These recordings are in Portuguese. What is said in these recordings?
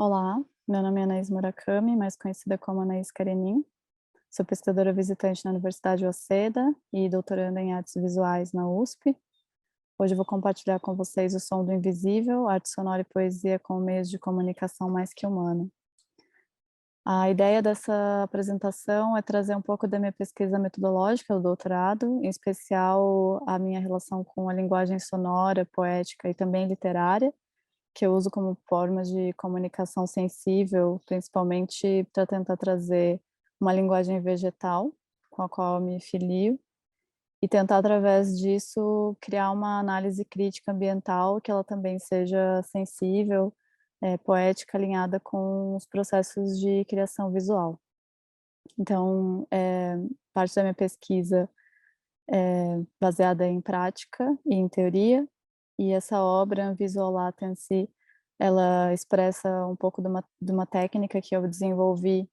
Olá, meu nome é Anaís Murakami, mais conhecida como Anaís Karenin. Sou pesquisadora visitante na Universidade Waseda e doutoranda em artes visuais na USP. Hoje eu vou compartilhar com vocês o som do invisível, arte sonora e poesia como meios de comunicação mais que humana. A ideia dessa apresentação é trazer um pouco da minha pesquisa metodológica do doutorado, em especial a minha relação com a linguagem sonora, poética e também literária, que eu uso como formas de comunicação sensível, principalmente para tentar trazer uma linguagem vegetal, com a qual eu me filio, e tentar através disso criar uma análise crítica ambiental que ela também seja sensível, poética, alinhada com os processos de criação visual. Então, parte da minha pesquisa é baseada em prática e em teoria, e essa obra, Visual Latency, ela expressa um pouco de uma técnica que eu desenvolvi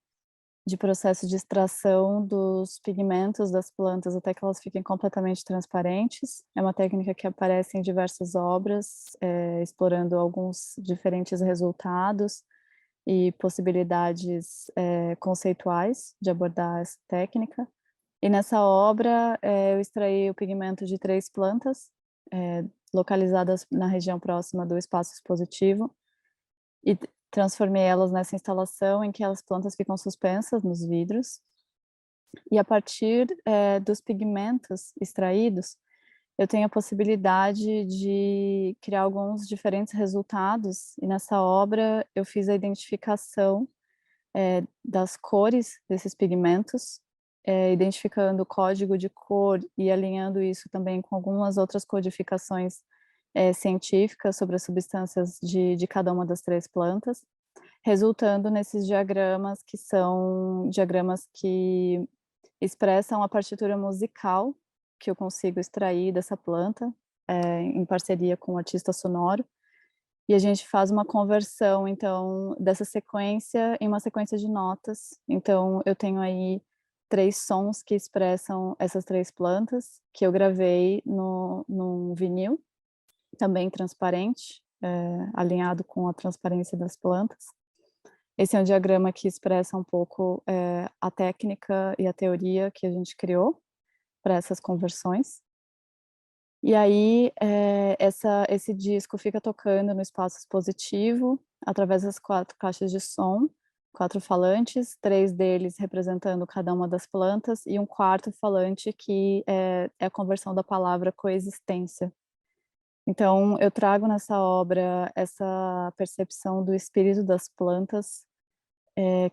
de processo de extração dos pigmentos das plantas até que elas fiquem completamente transparentes. É uma técnica que aparece em diversas obras, explorando alguns diferentes resultados e possibilidades, conceituais de abordar essa técnica. E nessa obra, eu extraí o pigmento de 3 plantas, localizadas na região próxima do espaço expositivo, e transformei elas nessa instalação em que as plantas ficam suspensas nos vidros. E a partir, dos pigmentos extraídos, eu tenho a possibilidade de criar alguns diferentes resultados, e nessa obra eu fiz a identificação, das cores desses pigmentos, identificando o código de cor e alinhando isso também com algumas outras codificações, científicas sobre as substâncias de cada uma das 3 plantas, resultando nesses diagramas que são diagramas que expressam a partitura musical que eu consigo extrair dessa planta, em parceria com o artista sonoro. E a gente faz uma conversão, então, dessa sequência em uma sequência de notas. Então eu tenho aí 3 sons que expressam essas 3 plantas, que eu gravei num vinil, também transparente, alinhado com a transparência das plantas. Esse é um diagrama que expressa um pouco, a técnica e a teoria que a gente criou para essas conversões. E aí, esse disco fica tocando no espaço expositivo, através das 4 caixas de som, 4 falantes, 3 deles representando cada uma das plantas, e um quarto falante que é a conversão da palavra coexistência. Então, eu trago nessa obra essa percepção do espírito das plantas,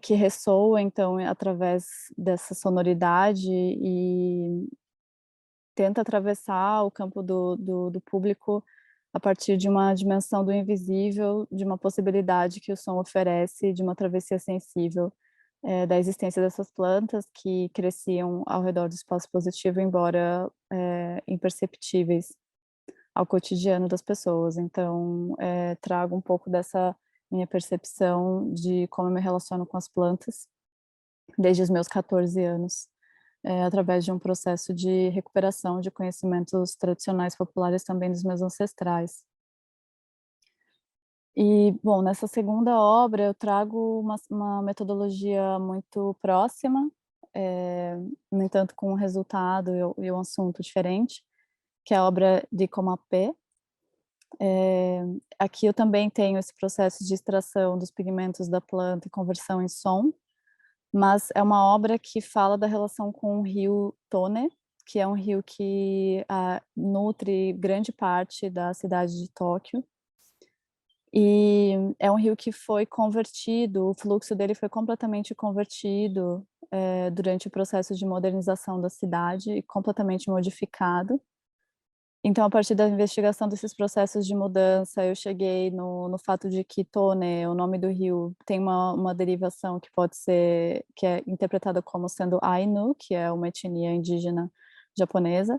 que ressoa, então, através dessa sonoridade e tenta atravessar o campo do público a partir de uma dimensão do invisível, de uma possibilidade que o som oferece, de uma travessia sensível, da existência dessas plantas que cresciam ao redor do espaço positivo, embora, imperceptíveis ao cotidiano das pessoas. Então, trago um pouco dessa minha percepção de como eu me relaciono com as plantas, desde os meus 14 anos, através de um processo de recuperação de conhecimentos tradicionais populares também dos meus ancestrais. E, bom, nessa segunda obra eu trago uma metodologia muito próxima, no entanto com um resultado e um assunto diferente, que é a obra de Comapé. Aqui eu também tenho esse processo de extração dos pigmentos da planta e conversão em som, mas é uma obra que fala da relação com o rio Tone, que é um rio que, nutre grande parte da cidade de Tóquio, e é um rio que foi convertido, o fluxo dele foi completamente convertido, durante o processo de modernização da cidade e completamente modificado. Então, a partir da investigação desses processos de mudança, eu cheguei no fato de que Tone, o nome do rio, tem uma derivação que pode ser, que é interpretada como sendo Ainu, que é uma etnia indígena japonesa,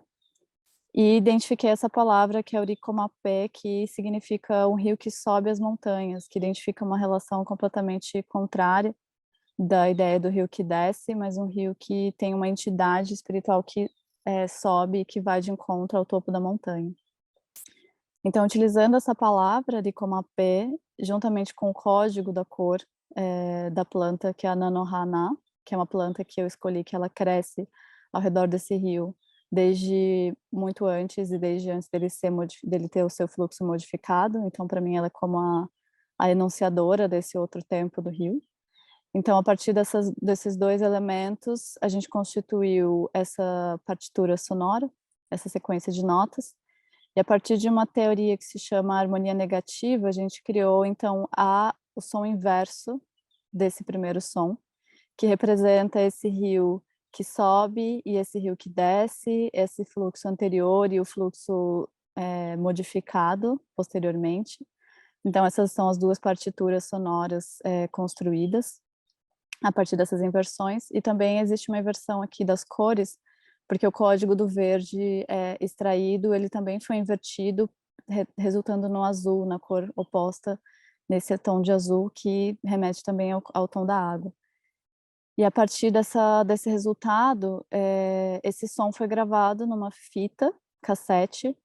e identifiquei essa palavra que é Urikomapé, que significa um rio que sobe as montanhas, que identifica uma relação completamente contrária da ideia do rio que desce, mas um rio que tem uma entidade espiritual que sobe e que vai de encontro ao topo da montanha. Então, utilizando essa palavra de Comapé, juntamente com o código da cor da planta, que é a Nanohana, que é uma planta que eu escolhi que ela cresce ao redor desse rio desde muito antes e desde antes dele ter o seu fluxo modificado. Então, para mim, ela é como a enunciadora desse outro tempo do rio. Então, a partir desses dois elementos, a gente constituiu essa partitura sonora, essa sequência de notas, e a partir de uma teoria que se chama harmonia negativa, a gente criou, então, o som inverso desse primeiro som, que representa esse rio que sobe e esse rio que desce, esse fluxo anterior e o fluxo modificado posteriormente. Então, essas são as duas partituras sonoras construídas a partir dessas inversões, e também existe uma inversão aqui das cores, porque o código do verde extraído, ele também foi invertido, resultando no azul, na cor oposta, nesse tom de azul, que remete também ao tom da água. E a partir desse resultado, esse som foi gravado numa fita cassete,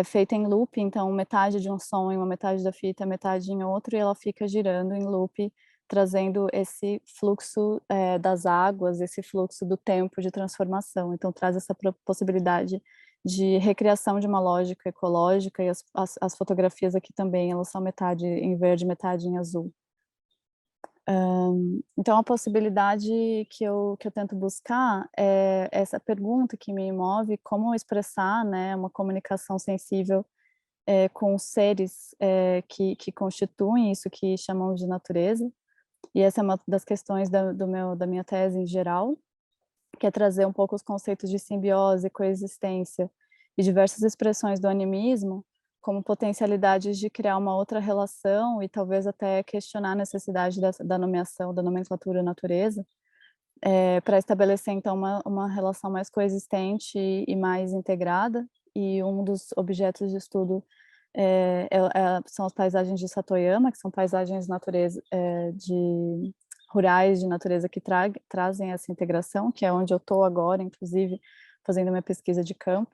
feita em loop, então metade de um som em uma metade da fita, metade em outro, e ela fica girando em loop, trazendo esse fluxo das águas, esse fluxo do tempo de transformação. Então traz essa possibilidade de recriação de uma lógica ecológica, e as fotografias aqui também, elas são metade em verde, metade em azul. Então a possibilidade que eu tento buscar é essa pergunta que me move: como expressar, né, uma comunicação sensível com os seres que constituem isso que chamamos de natureza. E essa é uma das questões da minha tese em geral, que é trazer um pouco os conceitos de simbiose, coexistência e diversas expressões do animismo como potencialidades de criar uma outra relação, e talvez até questionar a necessidade da nomeação, da nomenclatura natureza, para estabelecer então uma relação mais coexistente e mais integrada. E um dos objetos de estudo são as paisagens de Satoyama, que são paisagens rurais de natureza que trazem essa integração, que é onde eu estou agora, inclusive, fazendo minha pesquisa de campo.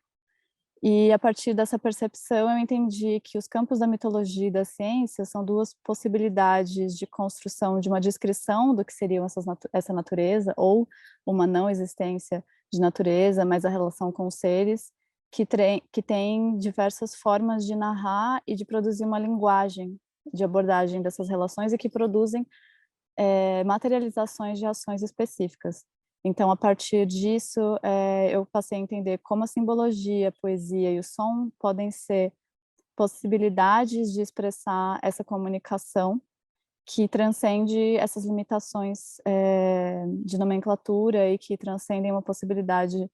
E a partir dessa percepção eu entendi que os campos da mitologia e da ciência são duas possibilidades de construção de uma descrição do que seriam essa natureza, ou uma não existência de natureza, mas a relação com os seres, que tem diversas formas de narrar e de produzir uma linguagem de abordagem dessas relações, e que produzem materializações de ações específicas. Então, a partir disso, eu passei a entender como a simbologia, a poesia e o som podem ser possibilidades de expressar essa comunicação que transcende essas limitações de nomenclatura, e que transcendem uma possibilidade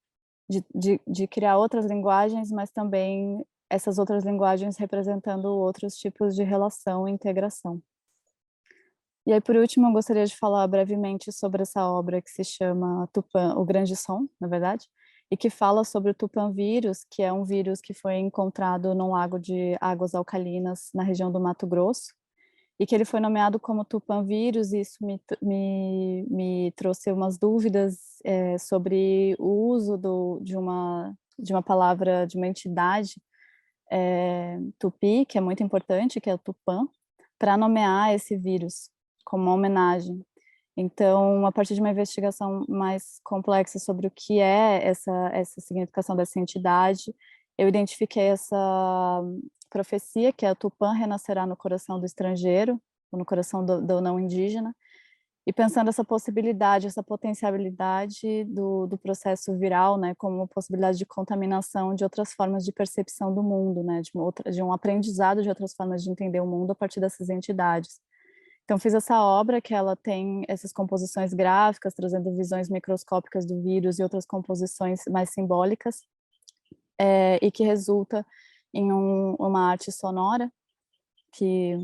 de criar outras linguagens, mas também essas outras linguagens representando outros tipos de relação e integração. E aí, por último, eu gostaria de falar brevemente sobre essa obra que se chama Tupã, O Grande Som, na verdade, e que fala sobre o Tupã vírus, que é um vírus que foi encontrado num lago de águas alcalinas na região do Mato Grosso, e que ele foi nomeado como Tupã vírus, e isso me trouxe umas dúvidas sobre o uso de uma palavra, de uma entidade tupi, que é muito importante, que é o Tupã, para nomear esse vírus como uma homenagem. Então, a partir de uma investigação mais complexa sobre o que é essa significação dessa entidade, eu identifiquei essa profecia, que é: o Tupã renascerá no coração do estrangeiro, ou no coração do não indígena, e pensando essa possibilidade, essa potencialidade do processo viral, né, como uma possibilidade de contaminação de outras formas de percepção do mundo, né, de um aprendizado de outras formas de entender o mundo a partir dessas entidades. Então, fiz essa obra, que ela tem essas composições gráficas, trazendo visões microscópicas do vírus e outras composições mais simbólicas, e que resulta em uma arte sonora, que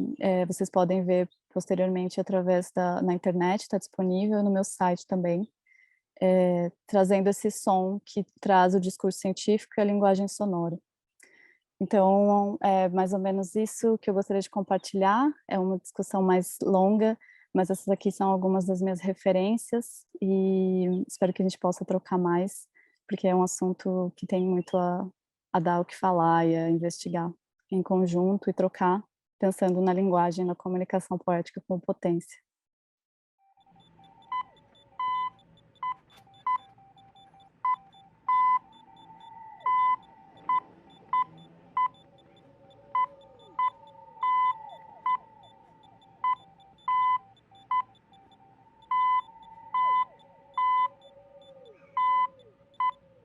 vocês podem ver posteriormente através na internet, está disponível no meu site também, trazendo esse som que traz o discurso científico e a linguagem sonora. Então, é mais ou menos isso que eu gostaria de compartilhar. É uma discussão mais longa, mas essas aqui são algumas das minhas referências, e espero que a gente possa trocar mais, porque é um assunto que tem muito a dar o que falar e a investigar em conjunto e trocar pensando na linguagem e na comunicação poética como potência.